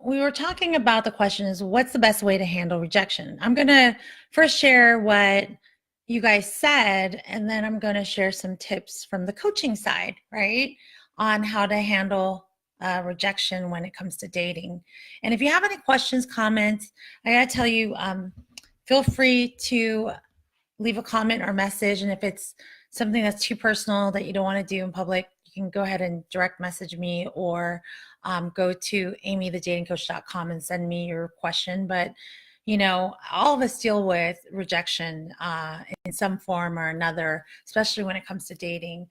we were talking about the question is what's the best way to handle rejection? I'm going to first share what you guys said, and then I'm going to share some tips from the coaching side, right, on how to handle rejection when it comes to dating. And if you have any questions, comments, I got to tell you, feel free to leave a comment or message. And if it's something that's too personal that you don't want to do in public, you can go ahead and direct message me or go to amiethedatingcoach.com and send me your question. But, you know, all of us deal with rejection in some form or another, especially when it comes to dating.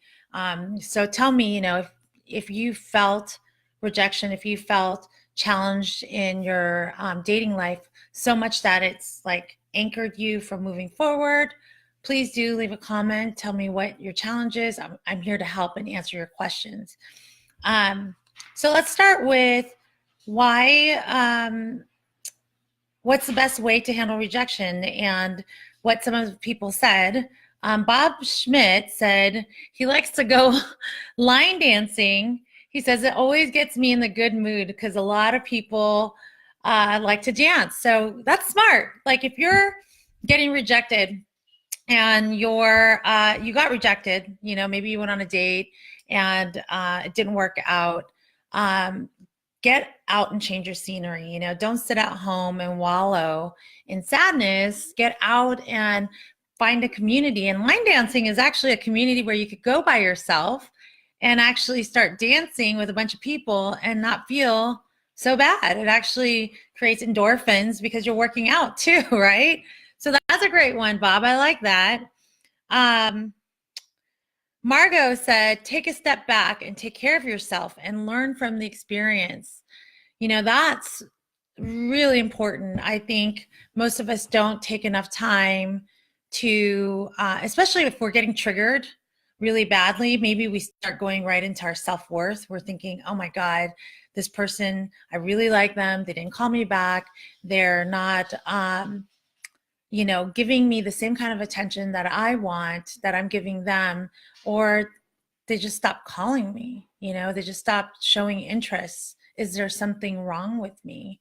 So tell me, you know, if you felt rejection, if you felt challenged in your dating life so much that it's like anchored you from moving forward, please do leave a comment. Tell me what your challenge is. I'm here to help and answer your questions. So let's start with what's the best way to handle rejection and what some of the people said. Bob Schmidt said he likes to go line dancing. He says it always gets me in the good mood because a lot of people like to dance. So that's smart. Like if you're getting rejected and you got rejected, you know, maybe you went on a date and it didn't work out. Get out and change your scenery. You know, don't sit at home and wallow in sadness. Get out and find a community. And line dancing is actually a community where you could go by yourself and actually start dancing with a bunch of people and not feel so bad. It actually creates endorphins because you're working out too, right? So that's a great one, Bob. I like that. Margot said, take a step back and take care of yourself and learn from the experience. You know, that's really important. I think most of us don't take enough time to, especially if we're getting triggered really badly, maybe we start going right into our self-worth. We're thinking, oh my God, this person, I really like them. They didn't call me back. They're not, you know, giving me the same kind of attention that I want, that I'm giving them, or they just stop calling me, you know, they just stop showing interest. Is there something wrong with me?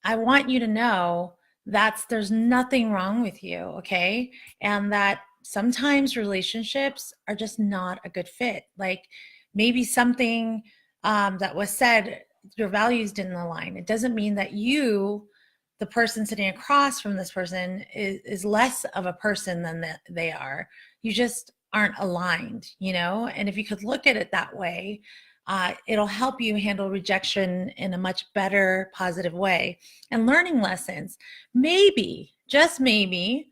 I want you to know that there's nothing wrong with you, okay? And that sometimes relationships are just not a good fit. Like maybe something that was said, your values didn't align. It doesn't mean that you, the person sitting across from this person, is less of a person than they are. You just aren't aligned, you know? And if you could look at it that way, it'll help you handle rejection in a much better, positive way. And learning lessons, maybe, just maybe,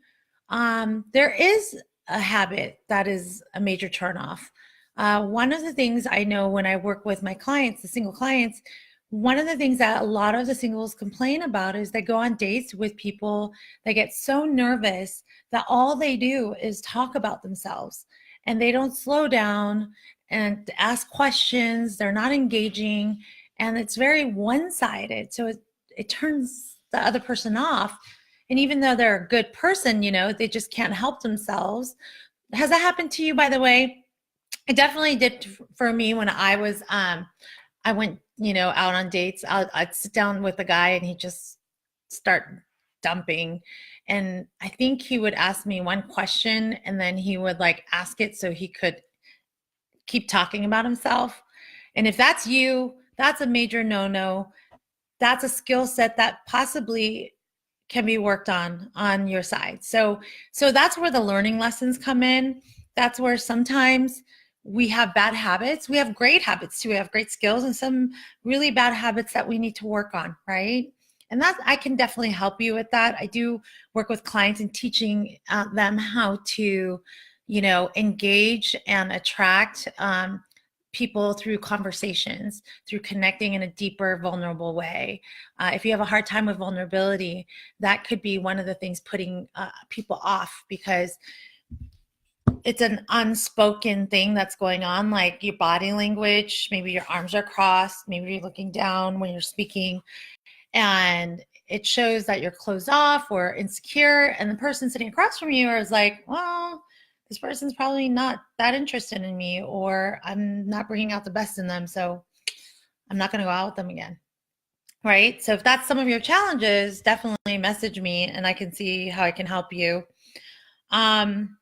there is a habit that is a major turnoff. One of the things I know when I work with my clients, the single clients, one of the things that a lot of the singles complain about is they go on dates with people, they get so nervous that all they do is talk about themselves and they don't slow down and ask questions. They're not engaging, and it's very one-sided. So it turns the other person off. And even though they're a good person, you know, they just can't help themselves. Has that happened to you, by the way? It definitely did for me when I went, you know, out on dates. I'd sit down with a guy and he'd just start dumping. And I think he would ask me one question and then he would like ask it so he could keep talking about himself. And if that's you, that's a major no-no. That's a skill set that possibly can be worked on your side. So that's where the learning lessons come in. That's where sometimes we have bad habits. We have great habits too. We have great skills and some really bad habits that we need to work on, right? And that I can definitely help you with that. I do work with clients and teaching them how to, you know, engage and attract people through conversations, through connecting in a deeper, vulnerable way. If you have a hard time with vulnerability, that could be one of the things putting people off, because it's an unspoken thing that's going on, like your body language, maybe your arms are crossed, maybe you're looking down when you're speaking, and it shows that you're closed off or insecure, and the person sitting across from you is like, well, this person's probably not that interested in me, or I'm not bringing out the best in them, so I'm not going to go out with them again. right? So if that's some of your challenges, definitely message me and I can see how I can help you. Catherine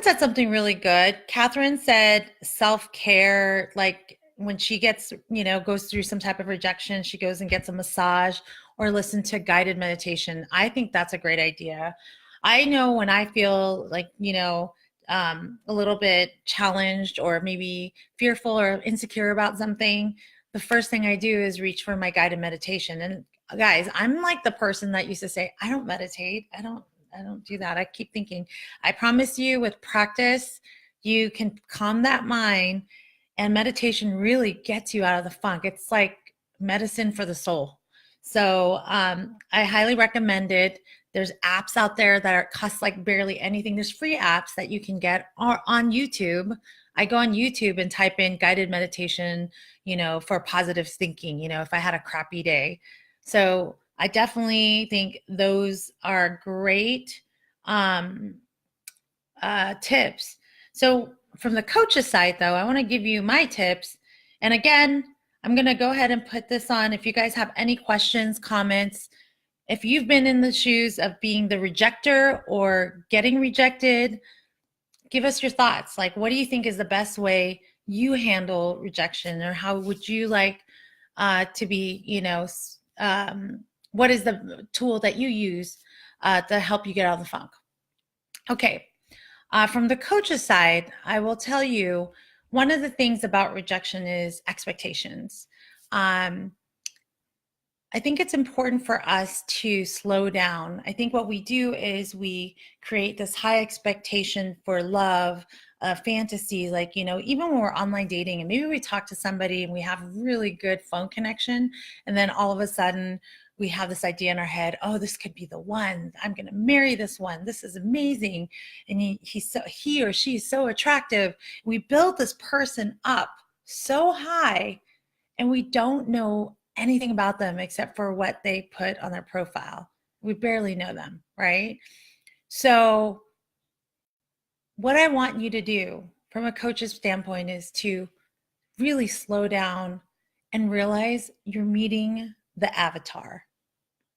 said something really good. Catherine said self-care, like when she gets, goes through some type of rejection, she goes and gets a massage or listen to guided meditation. I think that's a great idea. I know when I feel like, a little bit challenged or maybe fearful or insecure about something, the first thing I do is reach for my guided meditation. And guys, I'm like the person that used to say, I don't meditate. I don't do that. I keep thinking, I promise you with practice, you can calm that mind, and meditation really gets you out of the funk. It's like medicine for the soul. So I highly recommend it. There's apps out there that are cost like barely anything. There's free apps that you can get on YouTube. I go on YouTube and type in guided meditation, for positive thinking, if I had a crappy day. So I definitely think those are great tips. So from the coach's side, though, I want to give you my tips. And again, I'm going to go ahead and put this on. If you guys have any questions, comments, if you've been in the shoes of being the rejecter or getting rejected, give us your thoughts. Like, what do you think is the best way you handle rejection, or how would you like to be, what is the tool that you use to help you get out of the funk? Okay. From the coach's side, I will tell you one of the things about rejection is expectations. I think it's important for us to slow down. I think what we do is we create this high expectation for love, fantasy, like, even when we're online dating and maybe we talk to somebody and we have really good phone connection, and then all of a sudden we have this idea in our head, oh, this could be the one. I'm going to marry this one. This is amazing. And he or she is so attractive. We build this person up so high, and we don't know anything about them except for what they put on their profile. We barely know them, right? So what I want you to do from a coach's standpoint is to really slow down and realize you're meeting the avatar.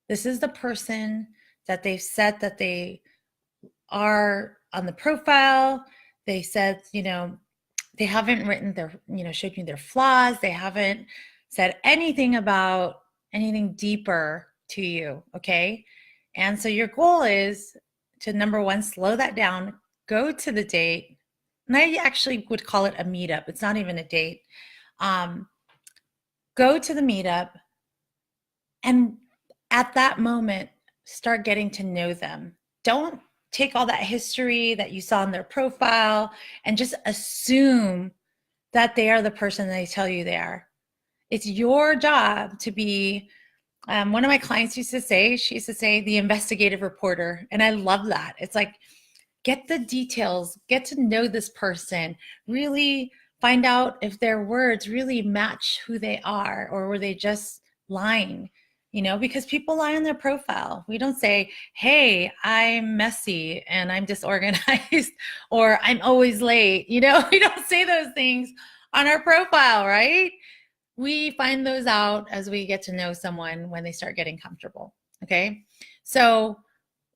This is the person that they've said that they are on the profile. They said, they haven't written their, showed you their flaws. They haven't said anything about anything deeper to you, okay? And so your goal is to, number one, slow that down, go to the date. And I actually would call it a meetup. It's not even a date. Go to the meetup, and at that moment, start getting to know them. Don't take all that history that you saw in their profile and just assume that they are the person they tell you they are. It's your job to be, one of my clients she used to say the investigative reporter. And I love that. It's like, get the details, get to know this person, really find out if their words really match who they are, or were they just lying, because people lie on their profile. We don't say, hey, I'm messy and I'm disorganized, or I'm always late. We don't say those things on our profile, right? We find those out as we get to know someone when they start getting comfortable. Okay. So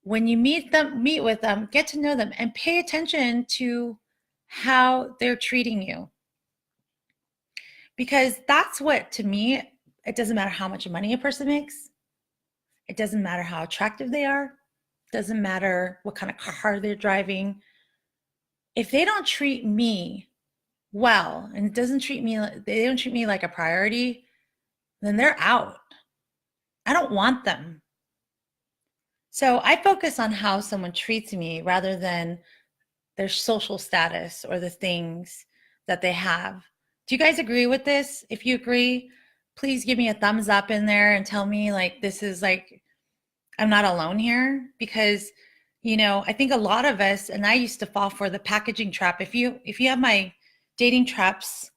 when you meet with them, get to know them and pay attention to how they're treating you. Because that's what, to me, it doesn't matter how much money a person makes. It doesn't matter how attractive they are. It doesn't matter what kind of car they're driving. If they don't treat me well, and they don't treat me like a priority, then they're out. I don't want them. So I focus on how someone treats me rather than their social status or the things that they have. Do you guys agree with this? If you agree, please give me a thumbs up in there and tell me, like, this is like, I'm not alone here. Because I think a lot of us, and I used to fall for the packaging trap. If you have my dating traps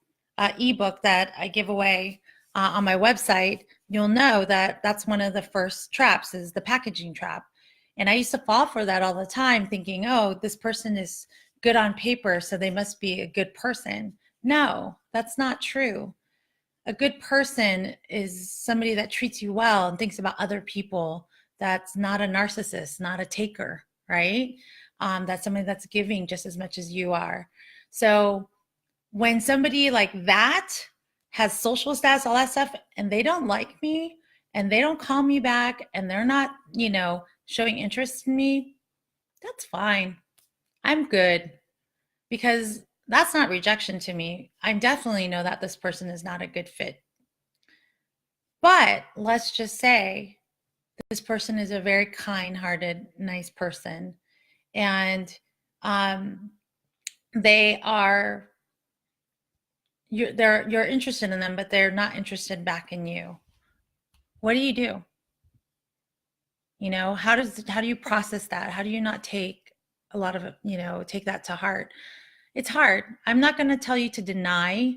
ebook that I give away on my website, you'll know that that's one of the first traps, is the packaging trap. And I used to fall for that all the time, thinking, oh, this person is good on paper, so they must be a good person. No, that's not true. a good person is somebody that treats you well and thinks about other people. That's not a narcissist, not a taker, right? That's somebody that's giving just as much as you are. So when somebody like that has social status, all that stuff, and they don't like me and they don't call me back and they're not, showing interest in me, that's fine. I'm good, because that's not rejection to me. I definitely know that this person is not a good fit. But let's just say this person is a very kind-hearted, nice person, and um, they are you're interested in them, but they're not interested back in you. What do you do? How do you process that? How do you not take a lot of it, take that to heart? It's hard. I'm not going to tell you to deny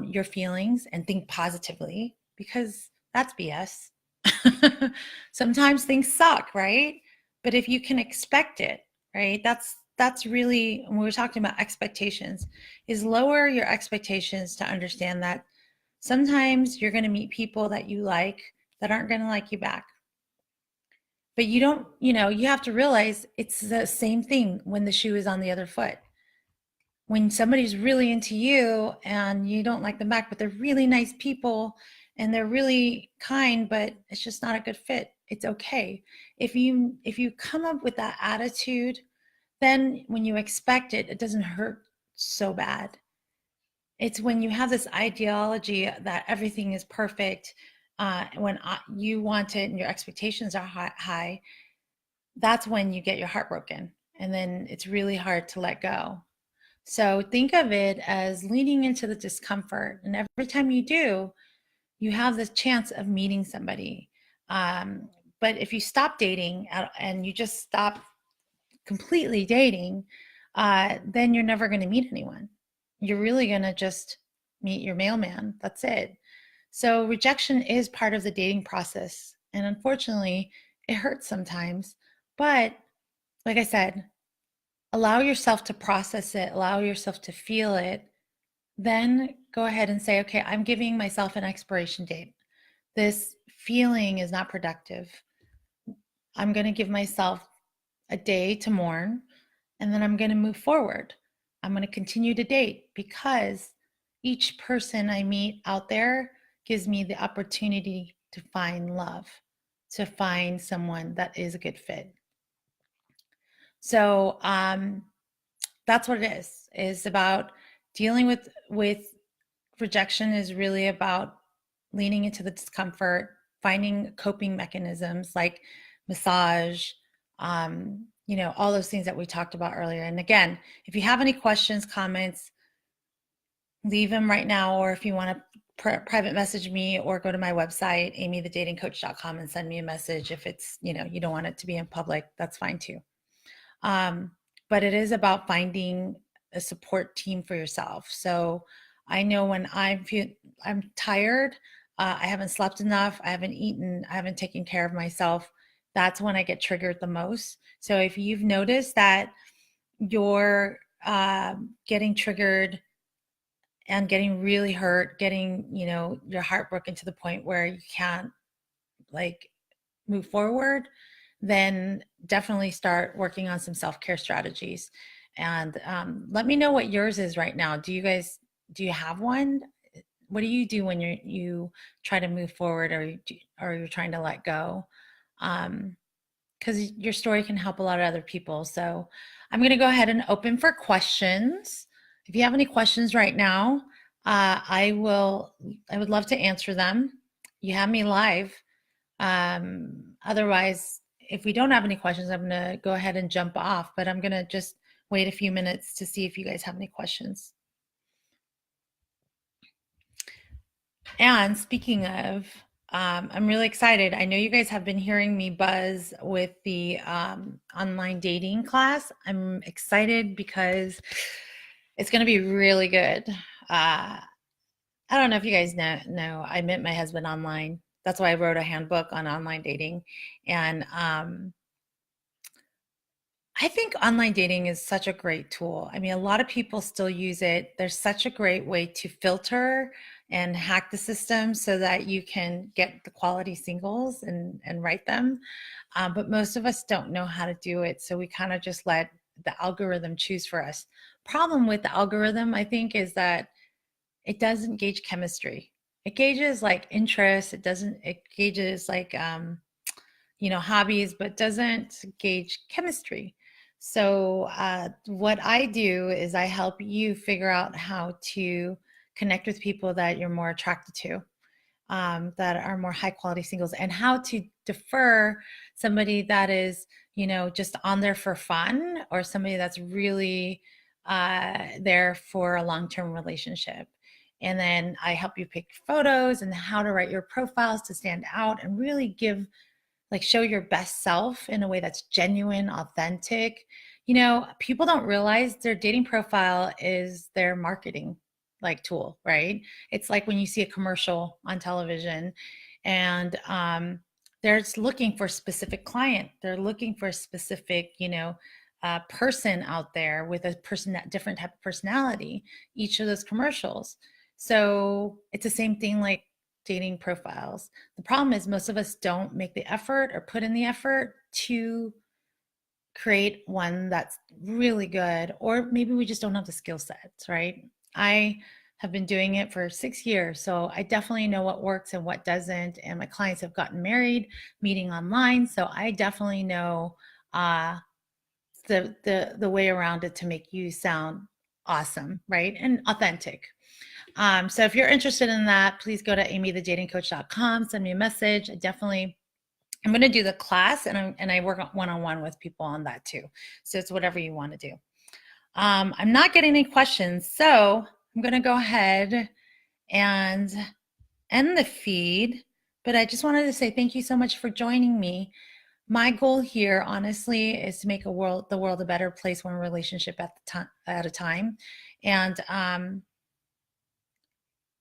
your feelings and think positively, because that's BS. Sometimes things suck, right? But if you can expect it, right? That's really, when we were talking about expectations, is lower your expectations to understand that sometimes you're going to meet people that you like that aren't going to like you back. But you don't, you have to realize it's the same thing when the shoe is on the other foot. When somebody's really into you and you don't like them back, but they're really nice people and they're really kind, but it's just not a good fit, it's okay. If you come up with that attitude, then when you expect it, it doesn't hurt so bad. It's when you have this ideology that everything is perfect, when you want it and your expectations are high, that's when you get your heart broken. And then it's really hard to let go. So think of it as leaning into the discomfort. And every time you do, you have this chance of meeting somebody. But if you stop dating and you just stop completely dating, then you're never going to meet anyone. You're really going to just meet your mailman. That's it. So rejection is part of the dating process. And unfortunately, it hurts sometimes. But like I said, allow yourself to process it, allow yourself to feel it. Then go ahead and say, okay, I'm giving myself an expiration date. This feeling is not productive. I'm going to give myself a day to mourn, and then I'm going to move forward. I'm going to continue to date, because each person I meet out there gives me the opportunity to find love, to find someone that is a good fit. So that's what it is about dealing with rejection. Is really about leaning into the discomfort, finding coping mechanisms like massage, all those things that we talked about earlier. And again, if you have any questions, comments, leave them right now, or if you want to private message me or go to my website, amiethedatingcoach.com, and send me a message. If it's, you don't want it to be in public, that's fine too. But it is about finding a support team for yourself. So I know when I'm tired, I haven't slept enough, I haven't eaten, I haven't taken care of myself, that's when I get triggered the most. So if you've noticed that you're getting triggered and getting really hurt, getting, your heart broken to the point where you can't move forward, then definitely start working on some self-care strategies. And let me know what yours is right now. Do you have one? What do you do when you try to move forward, or you're trying to let go? Because your story can help a lot of other people. So I'm going to go ahead and open for questions. If you have any questions right now, I would love to answer them. You have me live. Otherwise, if we don't have any questions, I'm going to go ahead and jump off, but I'm going to just wait a few minutes to see if you guys have any questions. And speaking of, I'm really excited. I know you guys have been hearing me buzz with the online dating class. I'm excited because it's going to be really good. I don't know if you guys know, I met my husband online. That's why I wrote a handbook on online dating. And I think online dating is such a great tool. I mean, a lot of people still use it. There's such a great way to filter and hack the system so that you can get the quality singles and write them. But most of us don't know how to do it. So we kind of just let the algorithm choose for us. Problem with the algorithm, I think, is that it doesn't gauge chemistry. It gauges like interest. It gauges like, hobbies, but doesn't gauge chemistry. So what I do is I help you figure out how to connect with people that you're more attracted to, that are more high quality singles, and how to defer somebody that is, just on there for fun, or somebody that's really there for a long-term relationship. And then I help you pick photos and how to write your profiles to stand out and really show your best self in a way that's genuine, authentic. People don't realize their dating profile is their marketing tool, right? It's like when you see a commercial on television, and they're looking for a specific client. They're looking for a specific, person out there with a different type of personality, each of those commercials. So it's the same thing like dating profiles. The problem is most of us don't make the effort or put in the effort to create one that's really good, or maybe we just don't have the skill sets, right? I have been doing it for 6 years, so I definitely know what works and what doesn't. And my clients have gotten married, meeting online, so I definitely know the way around it to make you sound awesome, right? And authentic. So if you're interested in that, please go to amiethedatingcoach.com, send me a message. I'm going to do the class, and I work one-on-one with people on that too. So it's whatever you want to do. I'm not getting any questions, so I'm going to go ahead and end the feed. But I just wanted to say thank you so much for joining me. My goal here, honestly, is to make the world a better place, one relationship at a time. And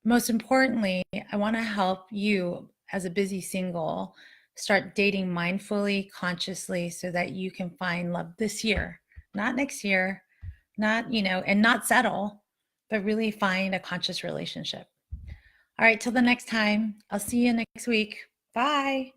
most importantly, I want to help you as a busy single start dating mindfully, consciously, so that you can find love this year, not next year, and not settle, but really find a conscious relationship. All right, till the next time. I'll see you next week. Bye.